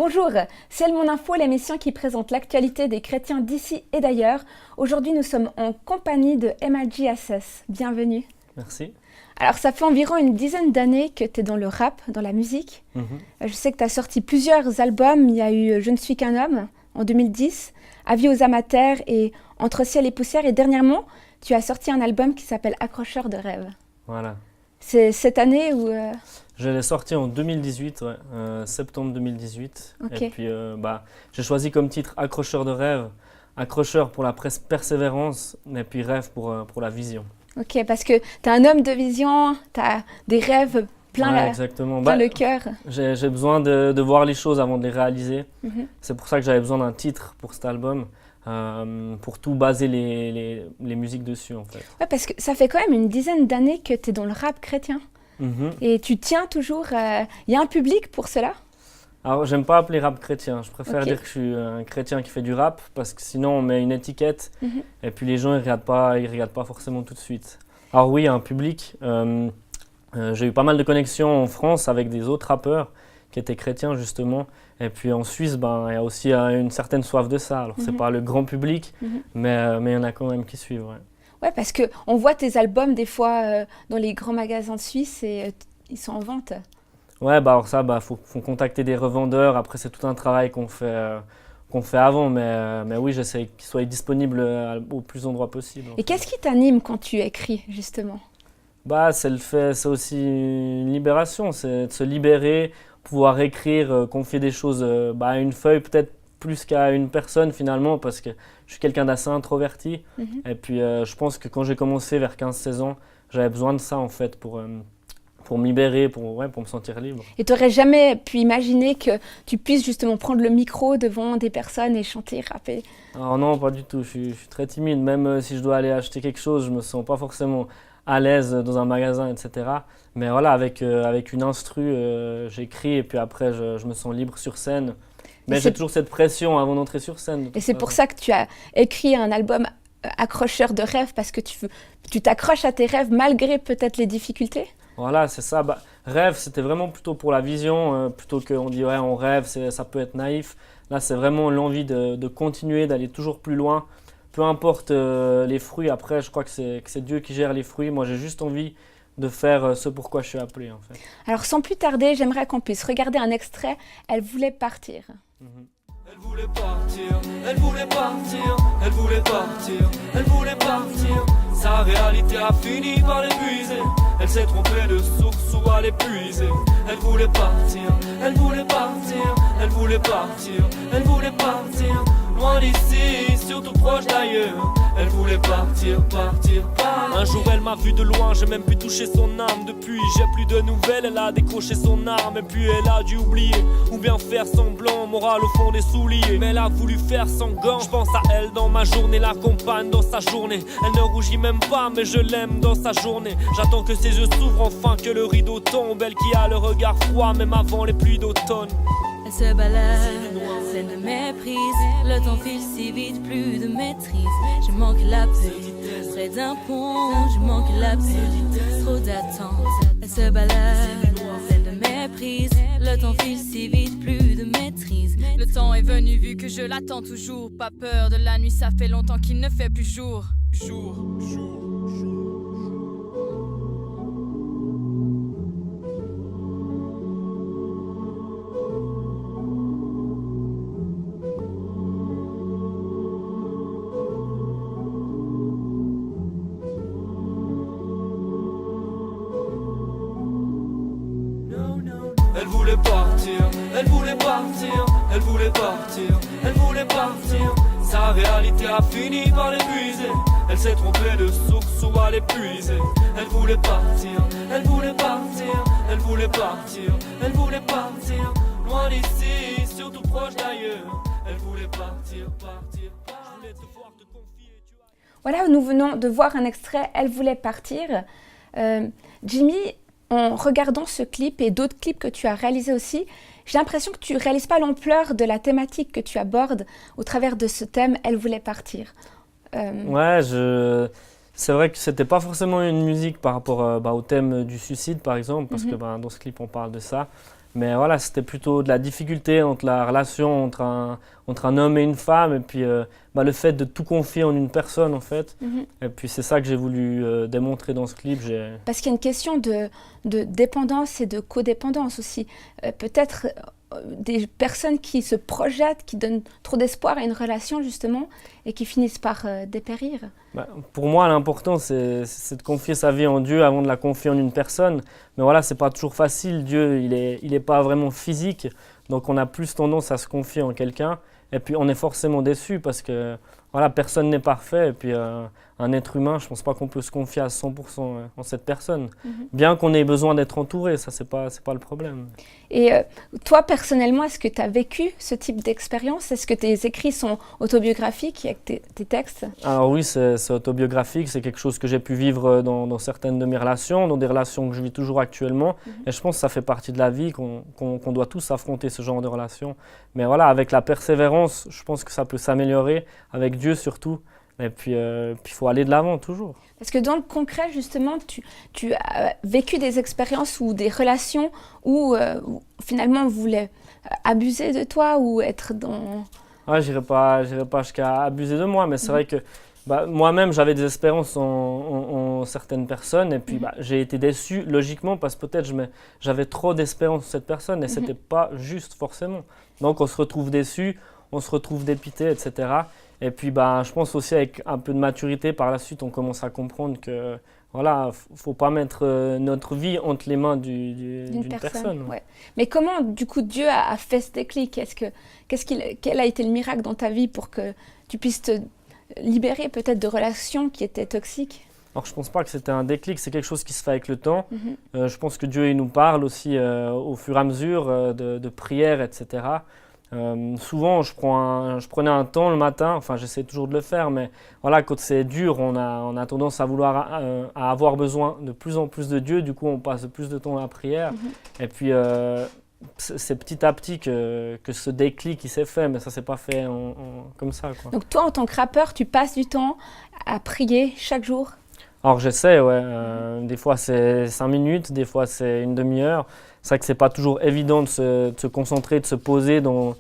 Bonjour, c'est Mon Info, l'émission qui présente l'actualité des chrétiens d'ici et d'ailleurs. Aujourd'hui, nous sommes en compagnie de MLG Access. Bienvenue. Merci. Alors, ça fait environ une dizaine d'années que tu es dans le rap, dans la musique. Je sais que tu as sorti plusieurs albums. Il y a eu Je ne suis qu'un homme en 2010, Avis aux amateurs et Entre ciel et poussière. Et dernièrement, tu as sorti un album qui s'appelle Accrocheur de rêve. Voilà. C'est cette année où... Je l'ai sorti en 2018, septembre 2018. Ok. Et puis, j'ai choisi comme titre Accrocheur de rêve. Accrocheur pour la persévérance, et puis rêve pour la vision. Ok, parce que tu es un homme de vision, tu as des rêves plein, exactement. plein le cœur. J'ai besoin de voir les choses avant de les réaliser. C'est pour ça que j'avais besoin d'un titre pour cet album, pour tout baser les musiques dessus en fait. Ouais, parce que ça fait quand même une dizaine d'années que tu es dans le rap chrétien. Et tu tiens toujours... Il y a un public pour cela? Alors, j'aime pas appeler rap chrétien. Je préfère dire que je suis un chrétien qui fait du rap, parce que sinon on met une étiquette et puis les gens ils regardent pas forcément tout de suite. Alors oui, il y a un public. J'ai eu pas mal de connexions en France avec des autres rappeurs qui étaient chrétiens justement. Et puis en Suisse, il y a aussi une certaine soif de ça. Alors c'est pas le grand public, mais il y en a quand même qui suivent. Ouais, parce qu'on voit tes albums des fois dans les grands magasins de Suisse et ils sont en vente. Ouais, alors ça, faut contacter des revendeurs. Après, c'est tout un travail qu'on fait avant. Mais oui, j'essaie qu'ils soient disponibles au plus d'endroits possible. Et qu'est-ce qui t'anime quand tu écris, justement? C'est aussi une libération. C'est de se libérer, pouvoir écrire, confier des choses à une feuille, peut-être plus qu'à une personne finalement, parce que je suis quelqu'un d'assez introverti. Et puis, je pense que quand j'ai commencé vers 15-16 ans, j'avais besoin de ça en fait pour me libérer, pour me sentir libre. Et tu n'aurais jamais pu imaginer que tu puisses justement prendre le micro devant des personnes et chanter, rapper? Alors non, pas du tout. Je suis très timide. Même si je dois aller acheter quelque chose, je me sens pas forcément à l'aise dans un magasin, etc. Mais voilà, avec une instru, j'écris et puis après, je me sens libre sur scène. Mais j'ai toujours cette pression avant d'entrer sur scène. Et c'est pour ça que tu as écrit un album Accrocheur de rêve, parce que tu t'accroches à tes rêves malgré peut-être les difficultés? Voilà, c'est ça. Rêve, c'était vraiment plutôt pour la vision, plutôt qu'on dit on rêve, ça peut être naïf. Là, c'est vraiment l'envie de continuer, d'aller toujours plus loin. Peu importe les fruits, après, je crois que c'est Dieu qui gère les fruits. Moi, j'ai juste envie de faire ce pourquoi je suis appelé, en fait. Alors, sans plus tarder, j'aimerais qu'on puisse regarder un extrait. Elle voulait partir. Elle voulait partir, elle voulait partir, elle voulait partir, elle voulait partir. Sa réalité a fini par l'épuiser. Elle s'est trompée de source où aller puiser. Elle voulait partir, elle voulait partir, elle voulait partir, elle voulait partir. Loin d'ici, surtout proche d'ailleurs. Elle voulait partir, partir, partir. Un jour elle m'a vu de loin, j'ai même pu toucher son âme. Depuis j'ai plus de nouvelles, elle a décroché son arme. Et puis elle a dû oublier, ou bien faire semblant. Moral au fond des souliers, mais elle a voulu faire sans gants. Je pense à elle dans ma journée, l'accompagne dans sa journée. Elle ne rougit même pas, mais je l'aime dans sa journée. J'attends que ses yeux s'ouvrent enfin, que le rideau tombe. Elle qui a le regard froid, même avant les pluies d'automne. Elle se balade, pleine de méprise. Le temps file si vite, plus de maîtrise. Je manque la paix, près d'un pont. Je manque la paix, trop d'attente. Elle se balade, pleine de méprise. Le temps file si vite, plus de maîtrise. Le temps est venu vu que je l'attends toujours. Pas peur de la nuit, ça fait longtemps qu'il ne fait plus jour. Elle voulait partir, elle voulait partir, elle voulait partir, elle voulait partir. Sa réalité a fini par l'épuiser. Elle s'est trompée de source où aller puiser. Elle voulait partir, elle voulait partir, elle voulait partir, elle voulait partir. Loin d'ici, surtout proche d'ailleurs. Elle voulait partir, partir, partir. Je voulais te voir te confier. Voilà, nous venons de voir un extrait, Elle voulait partir. Jimmy, en regardant ce clip et d'autres clips que tu as réalisés aussi, j'ai l'impression que tu ne réalises pas l'ampleur de la thématique que tu abordes au travers de ce thème « Elle voulait partir ». C'est vrai que c'était pas forcément une musique par rapport au thème du suicide par exemple, parce que dans ce clip on parle de ça. Mais voilà, c'était plutôt de la difficulté entre la relation entre un homme et une femme, et puis le fait de tout confier en une personne en fait. Et puis c'est ça que j'ai voulu démontrer dans ce clip. Parce qu'il y a une question de dépendance et de codépendance aussi. Peut-être des personnes qui se projettent, qui donnent trop d'espoir à une relation justement, et qui finissent par dépérir. Pour moi, l'important, c'est de confier sa vie en Dieu avant de la confier en une personne. Mais voilà, c'est pas toujours facile. Dieu, il est pas vraiment physique. Donc, on a plus tendance à se confier en quelqu'un. Et puis, on est forcément déçu parce que voilà, personne n'est parfait. Et puis, un être humain, je pense pas qu'on peut se confier à 100% en cette personne. Bien qu'on ait besoin d'être entouré, ça, c'est pas le problème. Et toi, personnellement, est-ce que tu as vécu ce type d'expérience? Est-ce que tes écrits sont autobiographiques avec tes textes? Alors oui, c'est autobiographique, c'est quelque chose que j'ai pu vivre dans certaines de mes relations, dans des relations que je vis toujours actuellement. Et je pense que ça fait partie de la vie, qu'on doit tous affronter ce genre de relations. Mais voilà, avec la persévérance, je pense que ça peut s'améliorer, avec Dieu surtout. Et puis, il faut aller de l'avant toujours. Parce que dans le concret, justement, tu as vécu des expériences ou des relations où finalement on voulait abuser de toi ou être dans... Ouais, j'irai pas jusqu'à abuser de moi, mais c'est vrai que moi-même j'avais des espérances en certaines personnes, et puis j'ai été déçu logiquement parce que peut-être j'avais trop d'espérances en cette personne et c'était pas juste forcément. Donc on se retrouve déçu, on se retrouve dépité, etc. Et puis je pense aussi avec un peu de maturité par la suite, on commence à comprendre que voilà, faut pas mettre notre vie entre les mains d'une personne. Ouais. Mais comment du coup Dieu a fait ce déclic? Quel a été le miracle dans ta vie pour que tu puisses te libérer peut-être de relations qui étaient toxiques? Alors je pense pas que c'était un déclic, c'est quelque chose qui se fait avec le temps. Je pense que Dieu il nous parle aussi au fur et à mesure de prières, etc. Souvent, je prenais un temps le matin, enfin j'essaie toujours de le faire, mais voilà, quand c'est dur, on a tendance à vouloir à avoir besoin de plus en plus de Dieu, du coup on passe plus de temps à la prière. Et puis c'est petit à petit que ce déclic s'est fait, mais ça s'est pas fait comme ça, quoi. Donc toi, en tant que rappeur, tu passes du temps à prier chaque jour? Alors j'essaie, ouais. Des fois c'est 5 minutes, des fois c'est une demi-heure. C'est vrai que c'est pas toujours évident de se concentrer, de se poser dans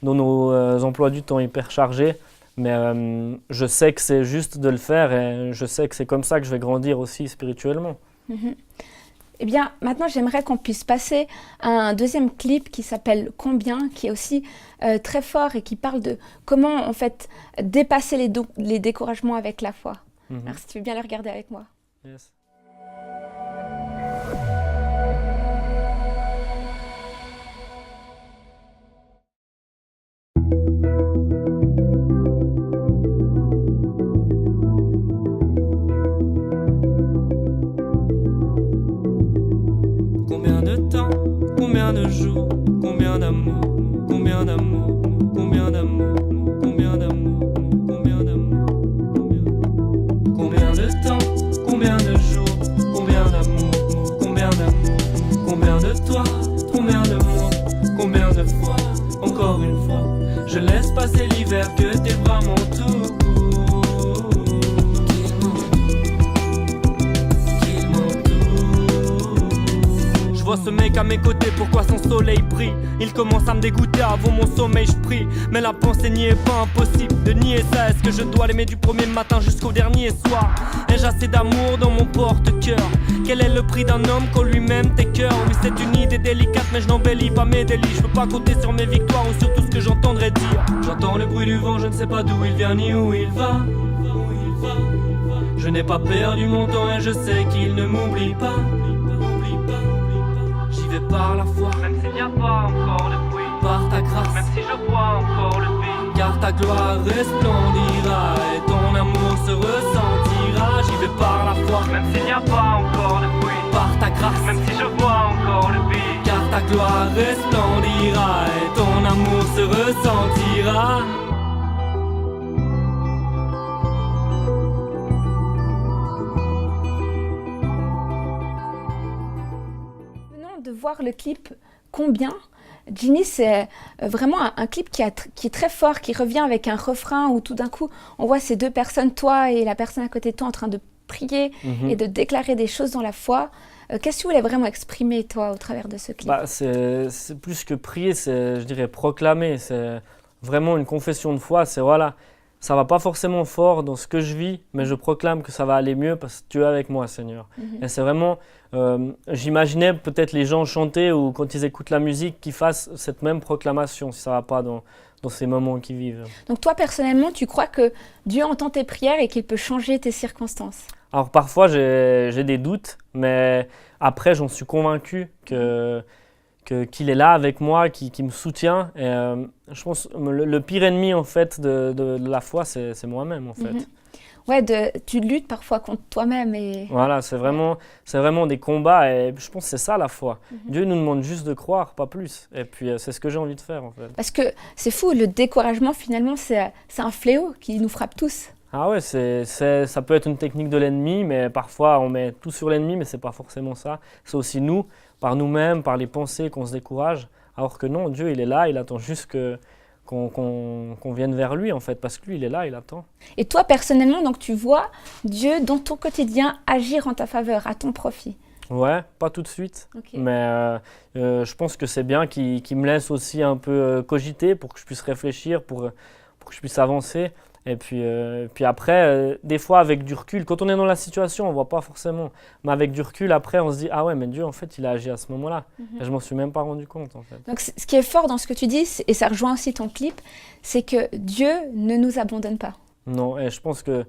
nos emplois du temps hyper chargés. Mais je sais que c'est juste de le faire et je sais que c'est comme ça que je vais grandir aussi spirituellement. Eh bien, maintenant, j'aimerais qu'on puisse passer à un deuxième clip qui s'appelle « Combien ?» qui est aussi très fort et qui parle de comment, en fait, dépasser les découragements avec la foi. Alors, si tu veux bien le regarder avec moi. Yes. Combien de temps, combien de jours, combien d'amour, combien d'amour, combien d'amour, combien d'amour, combien d'amour, combien de temps, combien de jours, combien d'amour, combien d'amour, combien de toi, combien de moi, combien de fois, encore une fois, je laisse passer l'hiver que tes bras m'entourent. Je vois ce mec à mes côtés, pourquoi son soleil brille? Il commence à me dégoûter, avant mon sommeil je prie. Mais la pensée n'y est pas impossible de nier ça. Est-ce que je dois l'aimer du premier matin jusqu'au dernier soir? Ai-je assez d'amour dans mon porte-cœur? Quel est le prix d'un homme qu'on lui-même tes cœurs? Oui, c'est une idée délicate mais je n'embellis pas mes délits. Je peux pas compter sur mes victoires ou sur tout ce que j'entendrais dire. J'entends le bruit du vent, je ne sais pas d'où il vient ni où il va. Je n'ai pas perdu mon temps et je sais qu'il ne m'oublie pas. Par la foi, même s'il n'y a pas encore de bruit, par ta grâce, même si je vois encore le vide, car ta gloire resplendira et ton amour se ressentira. J'y vais par la foi, même s'il n'y a pas encore de bruit, par ta grâce, même si je vois encore le vide, car ta gloire resplendira et ton amour se ressentira. De voir le clip Combien? Ginny, c'est vraiment un clip qui est très fort, qui revient avec un refrain où tout d'un coup on voit ces deux personnes, toi et la personne à côté de toi, en train de prier et de déclarer des choses dans la foi. Qu'est-ce que tu voulais vraiment exprimer, toi, au travers de ce clip? C'est plus que prier, c'est, je dirais, proclamer. C'est vraiment une confession de foi. C'est voilà, ça va pas forcément fort dans ce que je vis, mais je proclame que ça va aller mieux parce que tu es avec moi, Seigneur. Et c'est vraiment, j'imaginais peut-être les gens chanter ou quand ils écoutent la musique qu'ils fassent cette même proclamation si ça va pas dans ces moments qu'ils vivent. Donc toi, personnellement, tu crois que Dieu entend tes prières et qu'il peut changer tes circonstances? Alors parfois j'ai des doutes, mais après j'en suis convaincu qu'il est là avec moi, qu'il me soutient. Et je pense que le pire ennemi en fait de la foi, c'est moi-même en fait. Ouais, tu luttes parfois contre toi-même. Voilà, c'est vraiment des combats et je pense que c'est ça la foi. Dieu nous demande juste de croire, pas plus. Et puis c'est ce que j'ai envie de faire en fait. Parce que c'est fou, le découragement finalement c'est un fléau qui nous frappe tous. Ah ouais, ça peut être une technique de l'ennemi, mais parfois on met tout sur l'ennemi, mais c'est pas forcément ça. C'est aussi nous, par nous-mêmes, par les pensées qu'on se décourage. Alors que non, Dieu il est là, il attend juste qu'on vienne vers lui en fait, parce que lui il est là, il attend. Et toi personnellement, donc tu vois Dieu dans ton quotidien agir en ta faveur, à ton profit? Ouais, pas tout de suite, Okay. mais je pense que c'est bien qu'il me laisse aussi un peu cogiter pour que je puisse réfléchir, pour que je puisse avancer. Et puis après, des fois avec du recul, quand on est dans la situation, on ne voit pas forcément. Mais avec du recul, après, on se dit « Ah ouais, mais Dieu, en fait, il a agi à ce moment-là. Et je ne m'en suis même pas rendu compte, en fait. » Donc ce qui est fort dans ce que tu dis, et ça rejoint aussi ton clip, c'est que Dieu ne nous abandonne pas. Non, et je pense que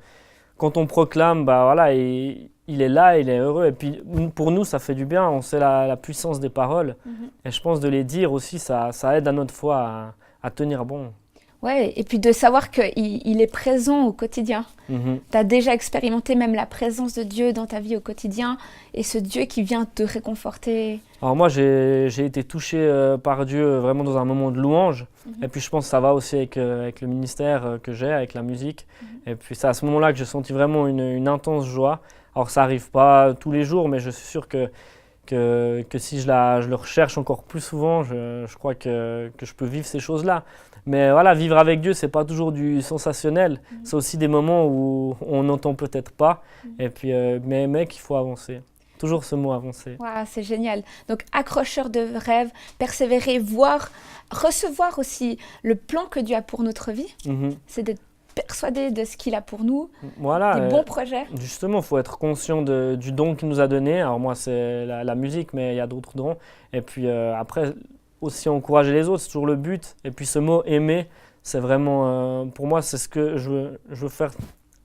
quand on proclame, bah voilà, il est là, il est heureux. Et puis pour nous, ça fait du bien, on sait la puissance des paroles. Et je pense de les dire aussi, ça aide à notre foi à tenir bon. Ouais, et puis de savoir qu'il est présent au quotidien. Tu as déjà expérimenté même la présence de Dieu dans ta vie au quotidien et ce Dieu qui vient te réconforter. Alors moi, j'ai été touché par Dieu vraiment dans un moment de louange. Et puis je pense que ça va aussi avec le ministère que j'ai, avec la musique. Et puis c'est à ce moment-là que j'ai senti vraiment une intense joie. Alors ça n'arrive pas tous les jours, mais je suis sûr que si je le recherche encore plus souvent, je crois que je peux vivre ces choses-là. Mais voilà, vivre avec Dieu, c'est pas toujours du sensationnel. C'est aussi des moments où on n'entend peut-être pas. Et puis, mais qu'il faut avancer. Toujours ce mot avancer. Wow, c'est génial. Donc accrocheur de rêves, persévérer, recevoir aussi le plan que Dieu a pour notre vie. C'est d'être persuadé de ce qu'il a pour nous, voilà, des bons projets. Justement, il faut être conscient du don qu'il nous a donné. Alors moi, c'est la musique, mais il y a d'autres dons. Et puis après, aussi encourager les autres, c'est toujours le but. Et puis ce mot « aimer », c'est vraiment, pour moi, c'est ce que je veux faire.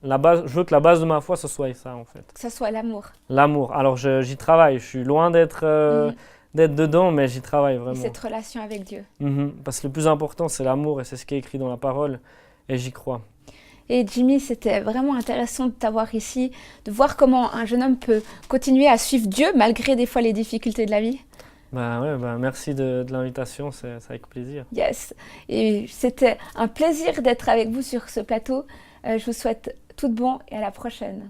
Je veux que la base de ma foi, ce soit ça, en fait. Que ce soit l'amour. L'amour. Alors j'y travaille. Je suis loin d'être dedans, mais j'y travaille vraiment. Et cette relation avec Dieu. Parce que le plus important, c'est l'amour et c'est ce qui est écrit dans la parole. Et j'y crois. Et Jimmy, c'était vraiment intéressant de t'avoir ici, de voir comment un jeune homme peut continuer à suivre Dieu malgré des fois les difficultés de la vie. Merci de l'invitation, c'est avec plaisir. Yes. Et c'était un plaisir d'être avec vous sur ce plateau. Je vous souhaite tout de bon et à la prochaine.